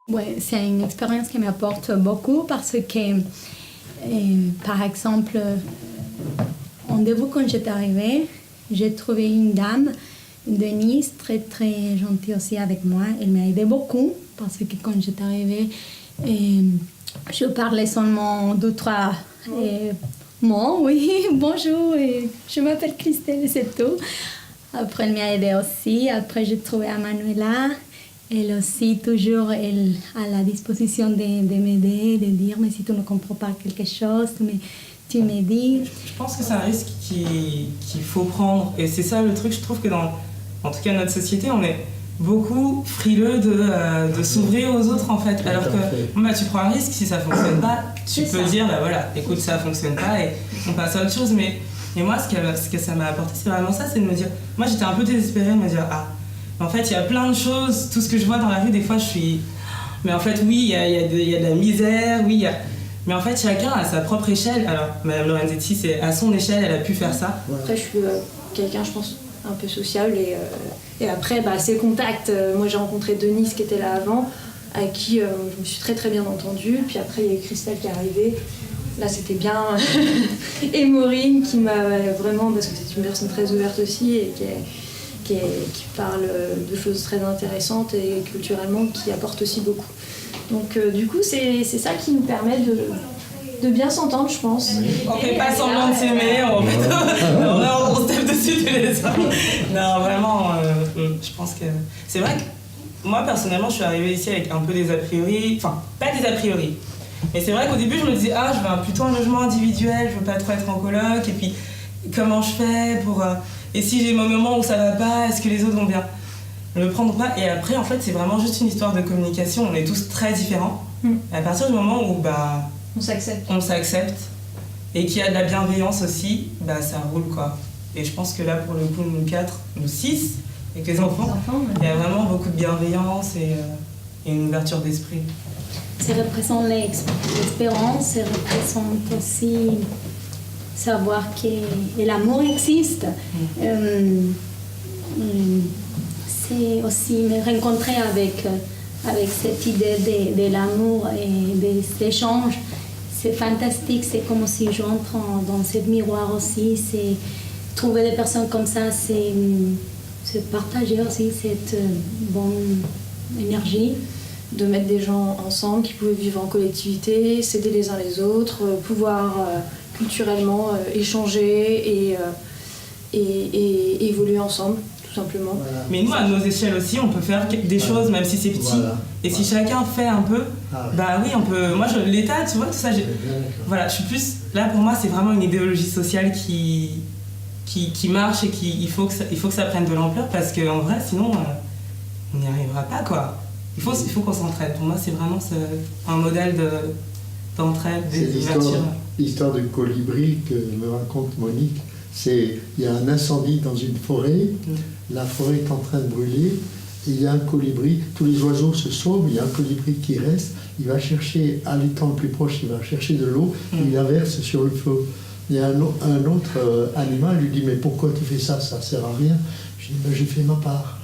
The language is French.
Ouais, c'est une expérience qui m'apporte beaucoup parce que, par exemple, au début, quand j'étais arrivée, j'ai trouvé une dame, Denise, très très gentille aussi avec moi. Elle m'a aidé beaucoup parce que quand j'étais arrivée, je parlais seulement deux, trois mots. Oui, bonjour, je m'appelle Christelle, c'est tout. Après, elle m'a aidé aussi. Après, j'ai trouvé Manuela. Elle aussi, toujours, elle a la disposition de m'aider, de dire, mais si tu ne comprends pas quelque chose, mais tu me dis. Je pense que c'est un risque qu'il faut prendre. Et c'est ça le truc, je trouve que en tout cas, notre société, on est beaucoup frileux de s'ouvrir aux autres, en fait. Alors que tu prends un risque, si ça ne fonctionne pas, tu peux dire, bah voilà, écoute, ça ne fonctionne pas et on passe à autre chose. Mais moi, ce que ça m'a apporté, c'est vraiment ça, c'est de me dire, moi j'étais un peu désespérée de me dire, en fait, il y a plein de choses, tout ce que je vois dans la rue, des fois je suis... Mais en fait, oui, il y a de la misère, oui, il y a... Mais en fait, chacun a sa propre échelle. Alors, Madame Lorenzetti, c'est à son échelle, elle a pu faire ça. Après, je suis quelqu'un, je pense, un peu sociable. Et après, ses contacts. Moi, j'ai rencontré Denise qui était là avant, avec qui je me suis très très bien entendue. Puis après, il y a eu Christelle qui est arrivée. Là, c'était bien. Et Maureen qui m'a vraiment... Parce que c'est une personne très ouverte aussi et qui parle de choses très intéressantes et culturellement qui apporte aussi beaucoup. Donc du coup, c'est ça qui nous permet de bien s'entendre, je pense. On fait pas semblant de s'aimer, on se tape dessus tous les soirs. Non, vraiment, je pense que... C'est vrai que moi, personnellement, je suis arrivée ici avec un peu des a priori, enfin, pas des a priori. Mais c'est vrai qu'au début, je me disais, je veux plutôt un logement individuel, je veux pas trop être en coloc, et puis comment je fais pour... Et si j'ai mon moment où ça va pas, est-ce que les autres vont bien le prendre pas? Et après, en fait, c'est vraiment juste une histoire de communication. On est tous très différents. Et à partir du moment où on s'accepte et qu'il y a de la bienveillance aussi, ça roule, quoi. Et je pense que là, pour le coup, nous 4, nous 6, avec les enfants, il y a vraiment beaucoup de bienveillance et une ouverture d'esprit. Ça représente l'espérance, ça représente aussi savoir que l'amour existe. C'est aussi me rencontrer avec cette idée de l'amour et des échanges. C'est fantastique, c'est comme si j'entre dans ce miroir aussi. C'est trouver des personnes comme ça, c'est partager aussi cette bonne énergie. De mettre des gens ensemble qui pouvaient vivre en collectivité, s'aider les uns les autres, pouvoir culturellement échanger et évoluer ensemble, tout simplement. Voilà. Mais nous, à nos échelles aussi, on peut faire des choses, même si c'est petit. Voilà. Et si chacun fait un peu, oui, on peut... Moi, l'État, tu vois, tout ça, voilà, je suis plus... Là, pour moi, c'est vraiment une idéologie sociale qui marche et il faut que ça prenne de l'ampleur parce qu'en vrai, sinon, on n'y arrivera pas, quoi. Il faut qu'on s'entraide. Pour moi, c'est vraiment un modèle d'entraide, d'ouverture. L'histoire du colibri que me raconte Monique, il y a un incendie dans une forêt, la forêt est en train de brûler, et il y a un colibri, tous les oiseaux se sauvent, il y a un colibri qui reste, il va chercher, à l'étang le plus proche, il va chercher de l'eau, il la verse sur le feu. Il y a un autre animal lui dit « Mais pourquoi tu fais ça? Ça ne sert à rien. » Je dis « J'ai fait ma part. »